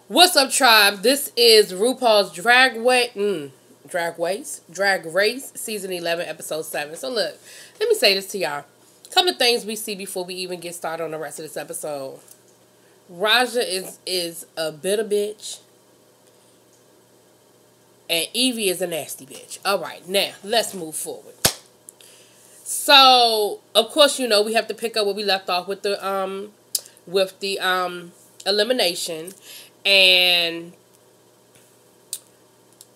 What's up, tribe? This is RuPaul's Drag Race, Season 11, Episode 7. So look, let me say this to y'all. A couple of things we see before we even get started on the rest of this episode. Raja is a bitter bitch. And Evie is a nasty bitch. Alright, now, let's move forward. So, of course, you know, we have to pick up where we left off with the elimination. And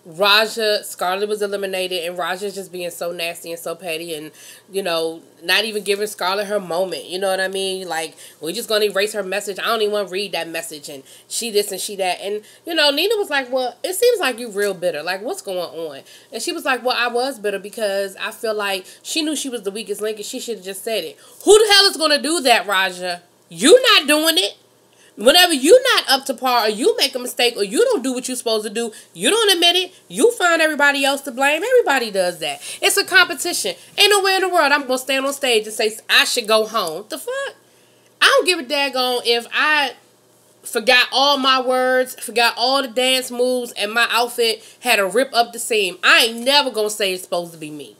Scarlett was eliminated, and Raja's just being so nasty and so petty, and, you know, not even giving Scarlett her moment, you know what I mean? Like, we're just going to erase her message. I don't even want to read that message, and she this and she that. And, you know, Nina was like, well, it seems like you're real bitter. Like, what's going on? And she was like, well, I was bitter because I feel like she knew she was the weakest link, and she should have just said it. Who the hell is going to do that, Raja? You not doing it. Whenever you're not up to par, or you make a mistake, or you don't do what you're supposed to do, you don't admit it, you find everybody else to blame. Everybody does that. It's a competition. Ain't nowhere in the world I'm going to stand on stage and say, I should go home. The fuck? I don't give a daggone if I forgot all my words, forgot all the dance moves, and my outfit had a rip up the seam. I ain't never going to say it's supposed to be me.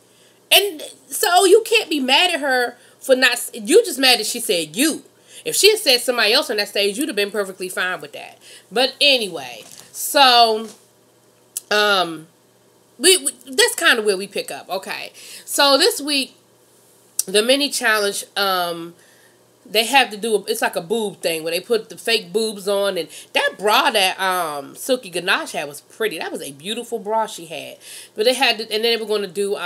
And so you can't be mad at her for not, you just mad that she said you. If she had said somebody else on that stage, you'd have been perfectly fine with that. But anyway, so that's kind of where we pick up. Okay, so this week, the mini challenge, they have to do it's like a boob thing where they put the fake boobs on, and that bra that Silky Ganache had was pretty. That was a beautiful bra she had. But they had to, and then they were going to do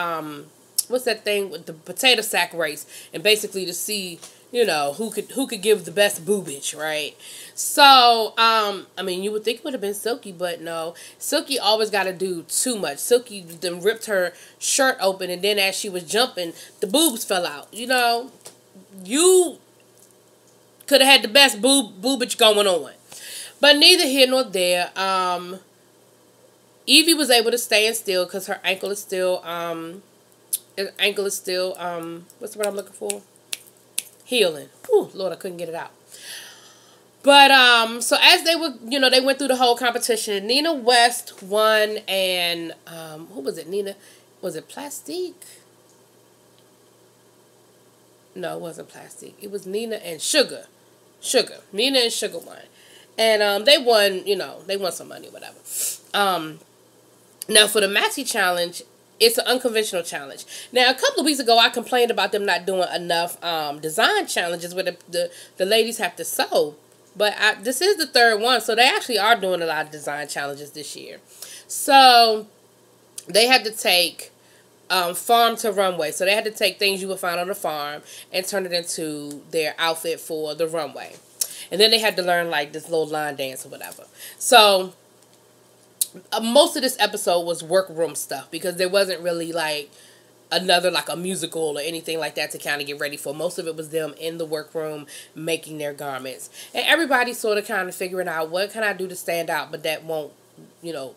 what's that thing with the potato sack race, and basically to see, you know, who could give the best boobage, right? So, I mean, you would think it would have been Silky, but no. Silky always got to do too much. Silky then ripped her shirt open, and then as she was jumping, the boobs fell out. You know, you could have had the best boobage going on. But neither here nor there. Evie was able to stand still because her ankle is still, what's the word I'm looking for? Healing. Ooh, Lord, I couldn't get it out. But, so as they were, you know, they went through the whole competition. Nina West won, and, who was it? Nina, was it Plastique? No, it wasn't Plastique. It was Nina and Sugar. Nina and Sugar won. And, they won, you know, they won some money or whatever. Now, for the Maxi Challenge, it's an unconventional challenge. Now, a couple of weeks ago, I complained about them not doing enough design challenges where the ladies have to sew. But this is the third one, so they actually are doing a lot of design challenges this year. So, they had to take farm to runway. So, they had to take things you would find on the farm and turn it into their outfit for the runway. And then they had to learn, like, this little line dance or whatever. So, most of this episode was workroom stuff because there wasn't really like another like a musical or anything like that to kind of get ready for. Most of it was them in the workroom making their garments, and everybody sort of kind of figuring out what can I do to stand out, but that won't, you know,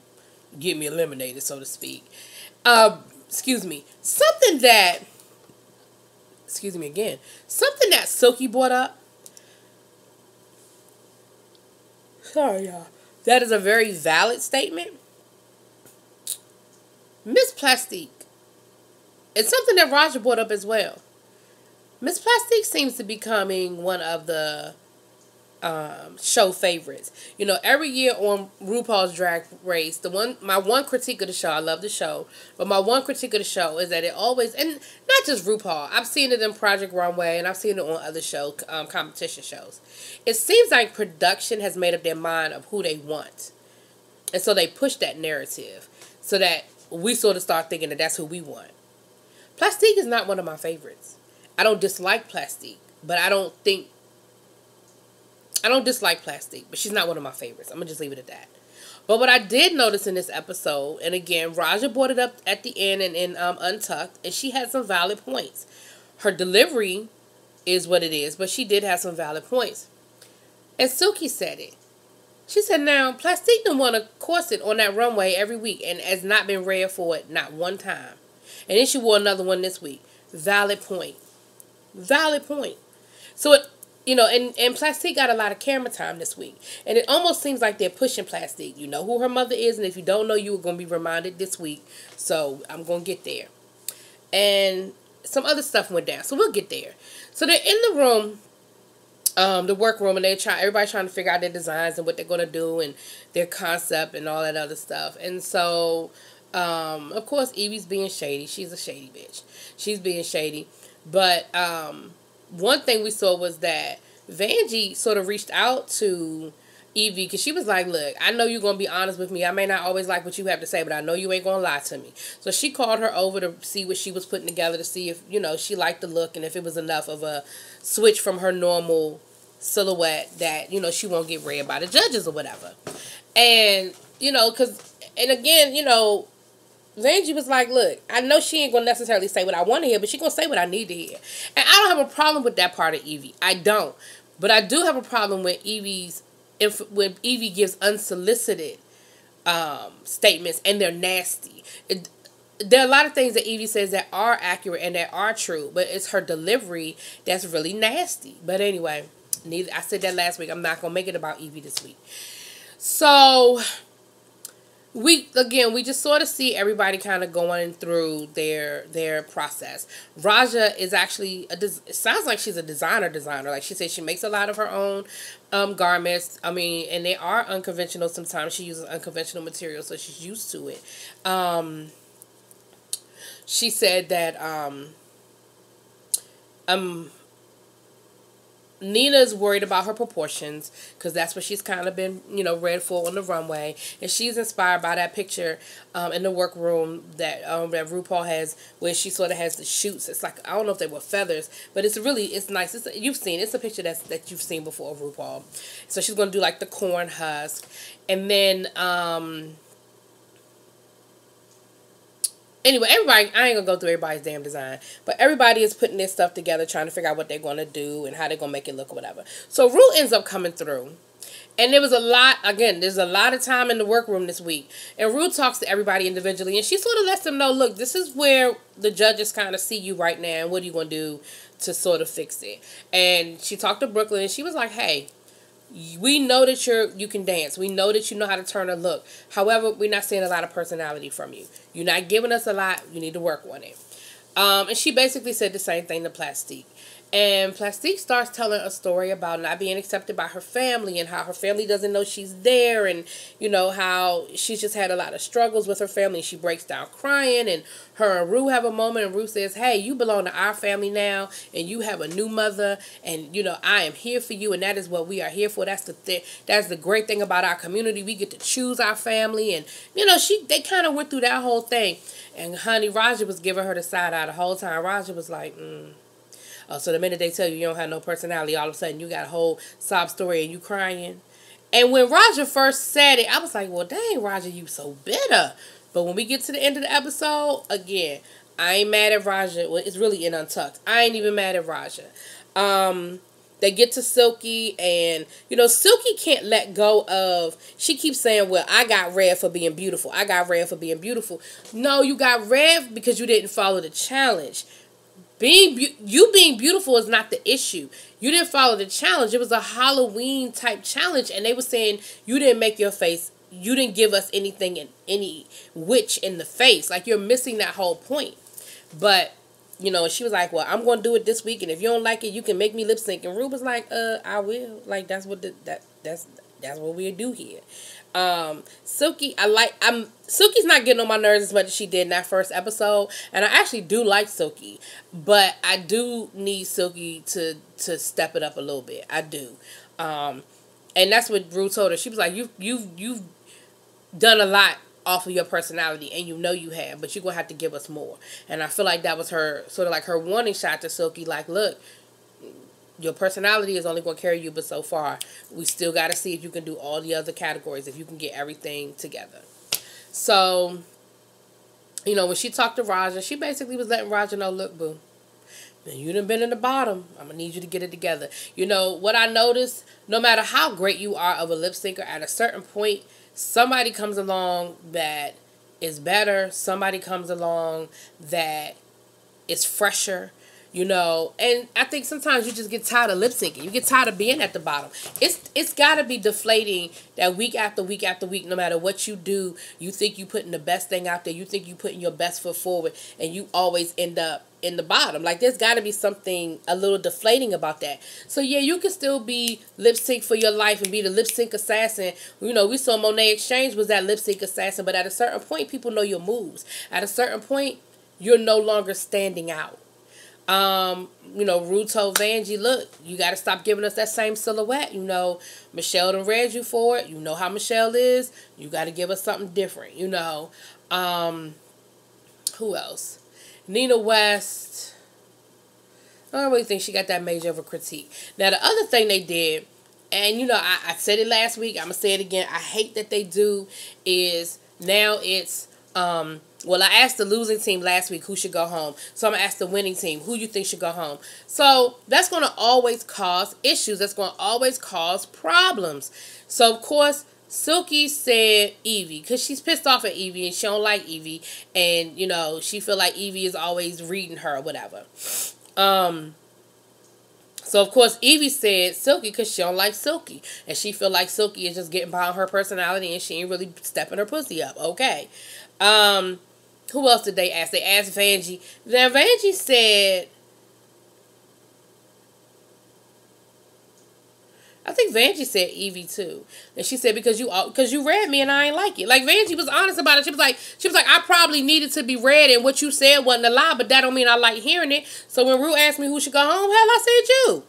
get me eliminated, so to speak. Excuse me. Something that Silky brought up. Sorry, y'all. That is a very valid statement. Miss Plastique. It's something that Raja brought up as well. Miss Plastique seems to be becoming one of the show favorites. You know, every year on RuPaul's Drag Race, my one critique of the show, I love the show, but my one critique of the show is that it always, and not just RuPaul, I've seen it in Project Runway, and I've seen it on other show, competition shows. It seems like production has made up their mind of who they want. And so they push that narrative so that we sort of start thinking that that's who we want. Plastique is not one of my favorites. I don't dislike Plastique, but I don't dislike Plastique, but she's not one of my favorites. I'm going to just leave it at that. But what I did notice in this episode, and again, Raja brought it up at the end and in Untucked, and she had some valid points. Her delivery is what it is, but she did have some valid points. And Silky said it. She said, now, Plastique done won a corset on that runway every week and has not been read for it not one time. And then she wore another one this week. Valid point. Valid point. So and Plastique got a lot of camera time this week. And it almost seems like they're pushing Plastique. You know who her mother is, and if you don't know, you are going to be reminded this week. So I'm going to get there. And some other stuff went down. So we'll get there. So they're in the room, the workroom, and everybody's trying to figure out their designs and what they're going to do and their concept and all that other stuff. And so, of course, Evie's being shady. She's a shady bitch. She's being shady. But, one thing we saw was that Vanjie sort of reached out to Evie because she was like, look, I know you're going to be honest with me. I may not always like what you have to say, but I know you ain't going to lie to me. So she called her over to see what she was putting together to see if, she liked the look and if it was enough of a switch from her normal silhouette that, she won't get read by the judges or whatever. And, and again, Vanjie was like, look, I know she ain't going to necessarily say what I want to hear, but she going to say what I need to hear. And I don't have a problem with that part of Evie. I don't. But I do have a problem with when Evie gives unsolicited statements and they're nasty. There are a lot of things that Evie says that are accurate and that are true, but it's her delivery that's really nasty. But anyway, I said that last week. I'm not going to make it about Evie this week. So we just sort of see everybody kind of going through their process. Raja is actually it sounds like she's a designer. Like she says she makes a lot of her own garments. I mean, and they are unconventional sometimes. She uses unconventional materials, so she's used to it. She said that Nina's worried about her proportions because that's what she's kind of been, read for on the runway. And she's inspired by that picture in the workroom that RuPaul has where she sort of has the shoots. It's like, I don't know if they were feathers, but it's nice. You've seen, it's a picture that you've seen before of RuPaul. So she's going to do like the corn husk. And then, anyway, I ain't going to go through everybody's damn design. But everybody is putting their stuff together, trying to figure out what they're going to do and how they're going to make it look or whatever. So Ru ends up coming through. And there's a lot of time in the workroom this week. And Ru talks to everybody individually. And she sort of lets them know, look, this is where the judges kind of see you right now. And what are you going to do to sort of fix it? And she talked to Brooklyn and she was like, hey, we know that you can dance. We know that you know how to turn a look. However, we're not seeing a lot of personality from you. You're not giving us a lot. You need to work on it. And she basically said the same thing to Plastique. And Plastique starts telling a story about not being accepted by her family and how her family doesn't know she's there and, how she's just had a lot of struggles with her family. She breaks down crying and her and Ru have a moment and Ru says, hey, you belong to our family now and you have a new mother and, I am here for you and that is what we are here for. That's the great thing about our community. We get to choose our family and, they kind of went through that whole thing. And honey, Raja was giving her the side eye the whole time. Raja was like, so the minute they tell you don't have no personality, all of a sudden you got a whole sob story and you crying. And when Raja first said it, I was like, well, dang, Raja, you so bitter. But when we get to the end of the episode, again, I ain't mad at Raja. Well, it's really in Untucked. I ain't even mad at Raja. They get to Silky, and, Silky can't let go of, she keeps saying, well, I got red for being beautiful. I got red for being beautiful. No, you got red because you didn't follow the challenge. Being beautiful is not the issue. You didn't follow the challenge. It was a Halloween type challenge, and they were saying you didn't make your face. You didn't give us anything in any witch in the face. Like, you're missing that whole point. But she was like, well, I'm going to do it this week, and if you don't like it, you can make me lip sync. And Ru was like, I will. Like, that's what what we do here. Silky's not getting on my nerves as much as she did in that first episode, and I actually do like Silky, but I do need Silky to step it up a little bit. I do, and that's what Ru told her. She was like, you've done a lot off of your personality, and you have, but you're gonna have to give us more. And I feel like that was her sort of like her warning shot to Silky, like, look, your personality is only going to carry you but so far. We still got to see if you can do all the other categories, if you can get everything together. So, when she talked to Raja, she basically was letting Raja know, look, boo, you done been in the bottom. I'm going to need you to get it together. What I noticed, no matter how great you are of a lip syncer, at a certain point, somebody comes along that is better. Somebody comes along that is fresher. You know, and I think sometimes you just get tired of lip syncing. You get tired of being at the bottom. It's got to be deflating that week after week after week, no matter what you do, you think you putting the best thing out there. You think you putting your best foot forward, and you always end up in the bottom. Like, there's got to be something a little deflating about that. So yeah, you can still be lip sync for your life and be the lip sync assassin. You know, we saw Monet Exchange was that lip sync assassin, but at a certain point, people know your moves. At a certain point, you're no longer standing out. You know, Ru told Vanjie, look, you got to stop giving us that same silhouette. You know, Michelle done read you for it. You know how Michelle is. You got to give us something different, you know. Who else? Nina West. I don't really think she got that major of a critique. Now, the other thing they did, and, you know, I said it last week. I'm going to say it again. I hate that they do is now it's, well, I asked the losing team last week who should go home. So I'm going to ask the winning team who you think should go home. So that's going to always cause issues. That's going to always cause problems. So, of course, Silky said Evie because she's pissed off at Evie and she don't like Evie. And, you know, she feel like Evie is always reading her or whatever. So, of course, Evie said Silky because she don't like Silky. And she feel like Silky is just getting behind her personality and she ain't really stepping her pussy up. Okay. Who else did they ask? They asked Vanjie. Now, Vanjie said, I think Vanjie said Evie too. And she said, because you read me and I ain't like it. Like, Vanjie was honest about it. She was like, I probably needed to be read and what you said wasn't a lie, but that don't mean I like hearing it. So when Ru asked me who should go home, hell, I said you.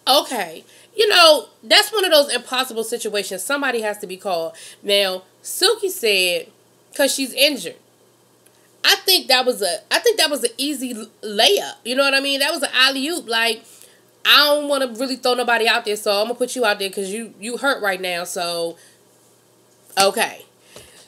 Okay. You know, that's one of those impossible situations. Somebody has to be called. Now, Silky said, because she's injured. I think that was an easy layup. You know what I mean? That was an alley-oop. Like, I don't want to really throw nobody out there, so I'm going to put you out there because you hurt right now. So, okay.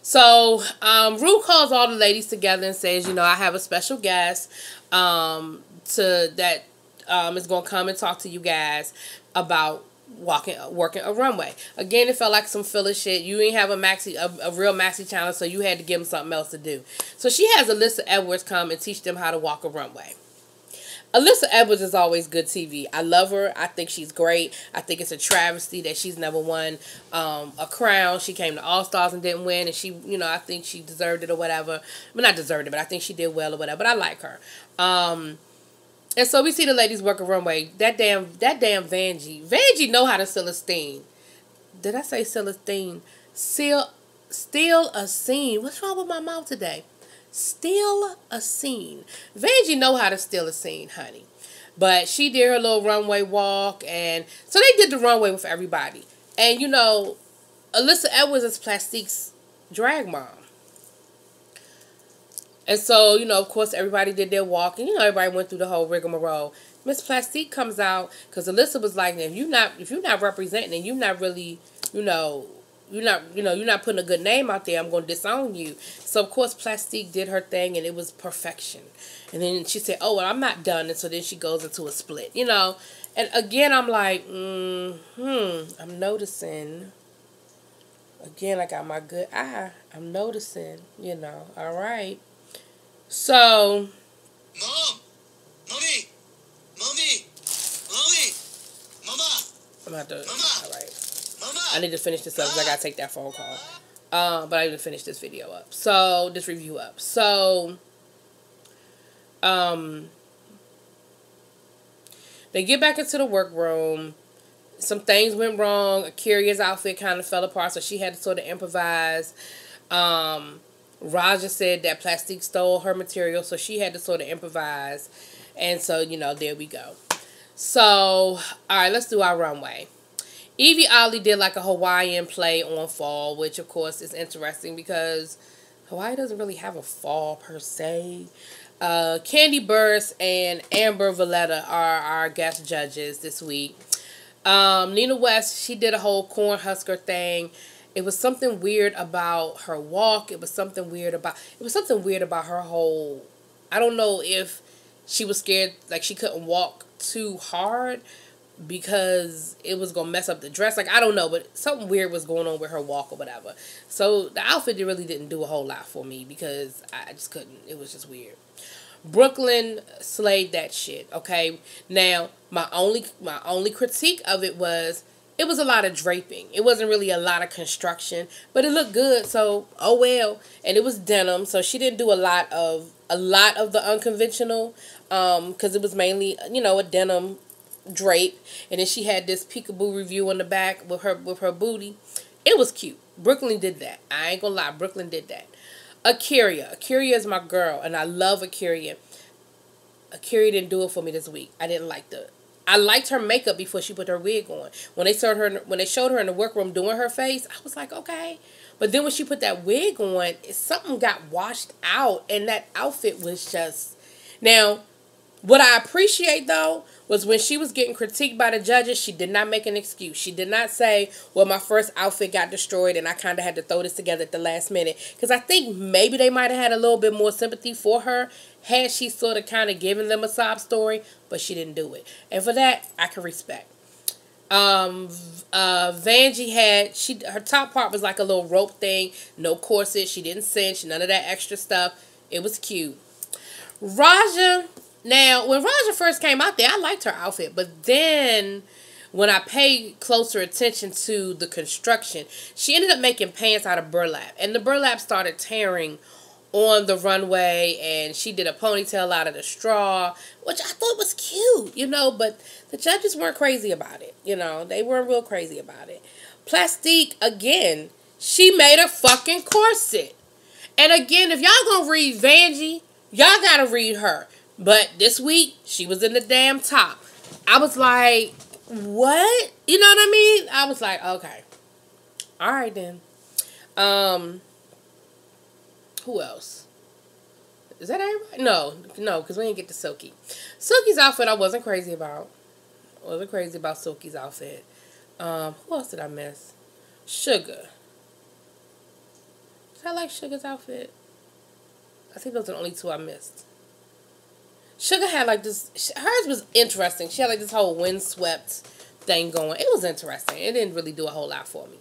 So, Ru calls all the ladies together and says, you know, I have a special guest is going to come and talk to you guys about working a runway. Again, it felt like some filler shit. You ain't have a real maxi challenge, so you had to give them something else to do. So she has Alyssa Edwards come and teach them how to walk a runway. Alyssa Edwards is always good TV. I love her. I think she's great. I think it's a travesty that she's never won a crown. She came to All Stars and didn't win, and she, you know, I think she deserved it or whatever. Well, not deserved it, but I think she did well or whatever. But I like her. And so we see the ladies work a runway. That damn Vanjie. Vanjie know how to seal a scene. Did I say seal a scene? Steal a scene. What's wrong with my mouth today? Steal a scene. Vanjie know how to steal a scene, honey. But she did her little runway walk. And so they did the runway with everybody. And, you know, Alyssa Edwards is Plastique's drag mom. And so, you know, of course, everybody did their walk. And, you know, everybody went through the whole rigmarole. Miss Plastique comes out because Alyssa was like, if you're not representing and you're not really, you're not putting a good name out there, I'm going to disown you. So, of course, Plastique did her thing and it was perfection. And then she said, oh, well, I'm not done. And so then she goes into a split, you know. And again, I'm like, I'm noticing. Again, I got my good eye. I'm noticing, you know. All right. So, Mommy, Mama. I'm going to have to, all right. Mama. I need to finish this up because I got to take that phone call. But I need to finish this video up. So, this review up. So, they get back into the workroom. Some things went wrong. Akira's outfit kind of fell apart, so she had to sort of improvise. Raja said that Plastique stole her material, so she had to sort of improvise. And so, you know, there we go. So, all right, let's do our runway. Evie Oddly did like a Hawaiian play on fall, which, of course, is interesting because Hawaii doesn't really have a fall per se. Candy Burst and Amber Valletta are our guest judges this week. Nina West, she did a whole Cornhusker thing. It was something weird about her walk. It was something weird about her whole, I don't know if she was scared, like she couldn't walk too hard because it was going to mess up the dress. Like, I don't know, but something weird was going on with her walk or whatever. So the outfit really didn't do a whole lot for me because I just couldn't. It was just weird. Brooklyn slayed that shit. Okay, now my only critique of it was a lot of draping. It wasn't really a lot of construction, but it looked good. So oh well, and it was denim, so she didn't do a lot of the unconventional, because it was mainly a denim drape, and then she had this peekaboo review on the back with her booty. It was cute. Brooklyn did that. I ain't gonna lie, Brooklyn did that. Akira is my girl, and I love Akira. Akira didn't do it for me this week. I liked her makeup before she put her wig on. When they showed her in the workroom doing her face, I was like, okay. But then when she put that wig on, something got washed out, and that outfit was just... Now, what I appreciate, though, was when she was getting critiqued by the judges, she did not make an excuse. She did not say, well, my first outfit got destroyed and I kind of had to throw this together at the last minute. Because I think maybe they might have had a little bit more sympathy for her had she sort of kind of given them a sob story, but she didn't do it. And for that, I can respect. Vanjie had, her top part was like a little rope thing, no corset, she didn't cinch, none of that extra stuff. It was cute. Raja... Now, when Raja first came out there, I liked her outfit. But then, when I paid closer attention to the construction, she ended up making pants out of burlap. And the burlap started tearing on the runway. And she did a ponytail out of the straw, which I thought was cute, But the judges weren't crazy about it, They weren't real crazy about it. Plastique, again, she made a fucking corset. And again, if y'all gonna read Vanjie, y'all gotta read her. But this week, she was in the damn top. I was like, what? You know what I mean? I was like, okay. All right, then. Who else? Is that everybody? No, because we didn't get to Silky. Silky's outfit I wasn't crazy about. I wasn't crazy about Silky's outfit. Who else did I miss? Sugar. Did I like Sugar's outfit? I think those are the only two I missed. Sugar had like this, hers was interesting. She had like this whole windswept thing going. It was interesting. It didn't really do a whole lot for me.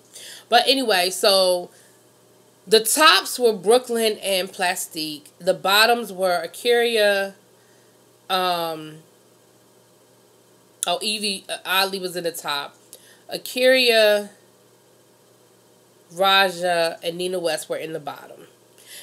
But anyway, so the tops were Brooklyn and Plastique. The bottoms were Akira. Evie Oddly was in the top. Akira, Raja, and Nina West were in the bottom.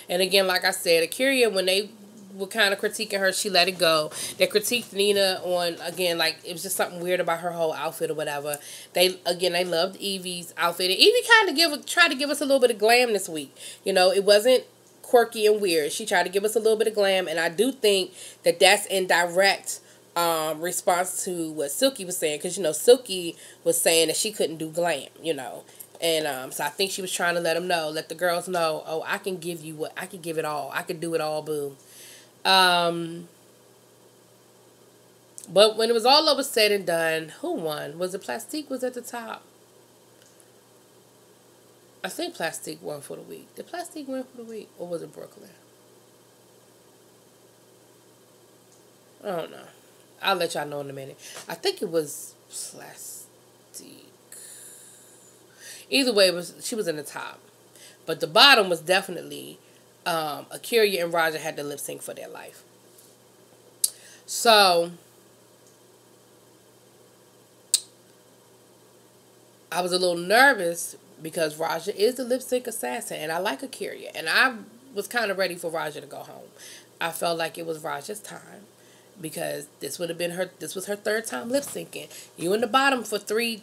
And again, like I said, Akira, when they were kind of critiquing her, she let it go. They critiqued Nina on, again, like, it was just something weird about her whole outfit or whatever. They loved Evie's outfit. And Evie kind of tried to give us a little bit of glam this week. It wasn't quirky and weird. She tried to give us a little bit of glam, and I do think that that's in direct response to what Silky was saying, because, Silky was saying that she couldn't do glam, And so I think she was trying to let the girls know, oh, I can give it all. I can do it all, boo. But when it was all over said and done, who won? Was it Plastique was at the top? I think Plastique won for the week. Did Plastique win for the week? Or was it Brooklyn? I don't know. I'll let y'all know in a minute. I think it was Plastique. Either way, she was in the top. But the bottom was definitely... Akira and Raja had to lip sync for their life. So I was a little nervous because Raja is the lip sync assassin, and I like Akira, and I was kind of ready for Raja to go home. I felt like it was Raja's time because this was her third time lip syncing. You in the bottom for three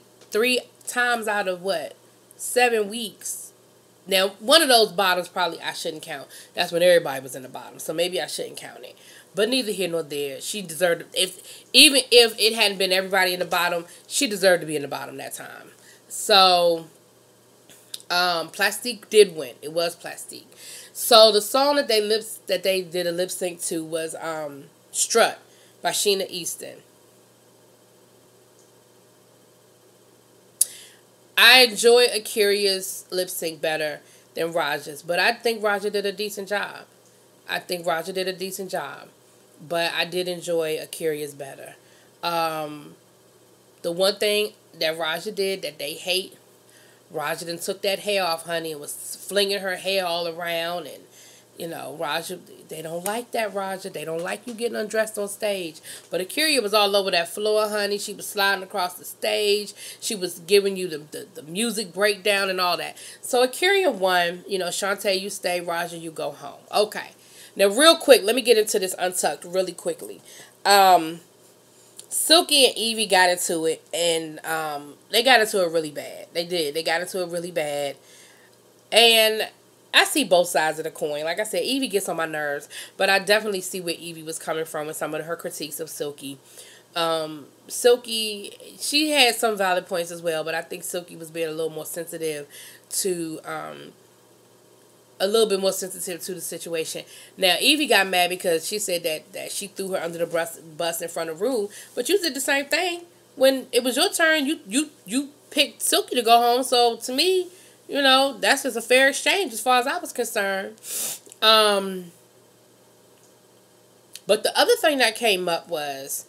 times out of 7 weeks. Now, one of those bottoms probably I shouldn't count. That's when everybody was in the bottom. So maybe I shouldn't count it. But neither here nor there. She deserved even if it hadn't been everybody in the bottom, she deserved to be in the bottom that time. So, Plastique did win. It was Plastique. So the song that they did a lip sync to was Strut by Sheena Easton. I enjoy Akira's lip sync better than Raja's, but I think Raja did a decent job. But I did enjoy Akira's better. The one thing that Raja did that they hate, Raja then took that hair off, honey, and was flinging her hair all around, and You know, Raja, they don't like that, Raja. They don't like you getting undressed on stage. But Akira was all over that floor, honey. She was sliding across the stage. She was giving you the music breakdown and all that. So Akira won. You know, Shantae, you stay. Raja, you go home. Okay. Now, real quick, let me get into this Untucked really quickly. Silky and Evie got into it, and they got into it really bad. They did. They got into it really bad. And I see both sides of the coin. Like I said, Evie gets on my nerves, but I definitely see where Evie was coming from with some of her critiques of Silky. Silky, she had some valid points as well, but I think Silky was being a little more sensitive to, a little bit more sensitive to the situation. Now, Evie got mad because she said that she threw her under the bus in front of Rue, but you did the same thing. When it was your turn, you picked Silky to go home, so to me, you know, that's just a fair exchange as far as I was concerned. But the other thing that came up was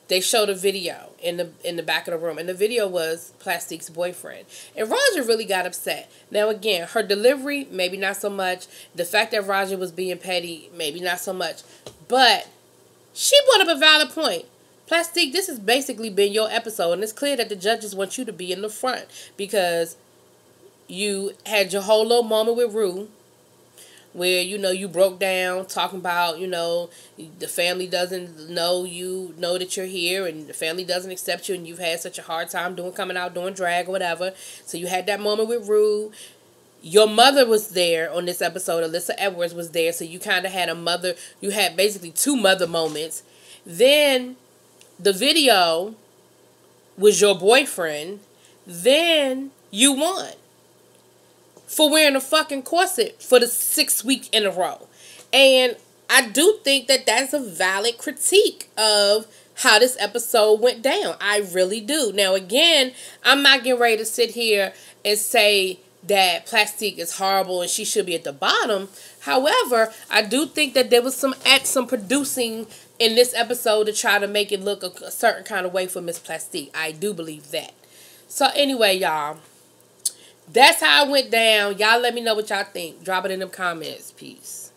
they showed a video in the back of the room, and the video was Plastique's boyfriend. And Raja really got upset. Now, again, her delivery, maybe not so much. The fact that Raja was being petty, maybe not so much. But she brought up a valid point. Plastique, this has basically been your episode, and it's clear that the judges want you to be in the front because you had your whole little moment with Rue where, you know, you broke down talking about, you know, the family doesn't know that you're here, and the family doesn't accept you, and you've had such a hard time coming out doing drag or whatever. So you had that moment with Rue. Your mother was there on this episode. Alyssa Edwards was there. So you kind of had you had basically two mother moments. Then the video was your boyfriend. Then you won for wearing a fucking corset for the 6th week in a row. And I do think that that's a valid critique of how this episode went down. I really do. Now, again, I'm not getting ready to sit here and say that Plastique is horrible and she should be at the bottom. However, I do think that there was some producing in this episode to try to make it look a certain kind of way for Miss Plastique. I do believe that. So anyway, y'all, that's how it went down. Y'all let me know what y'all think. Drop it in the comments. Peace.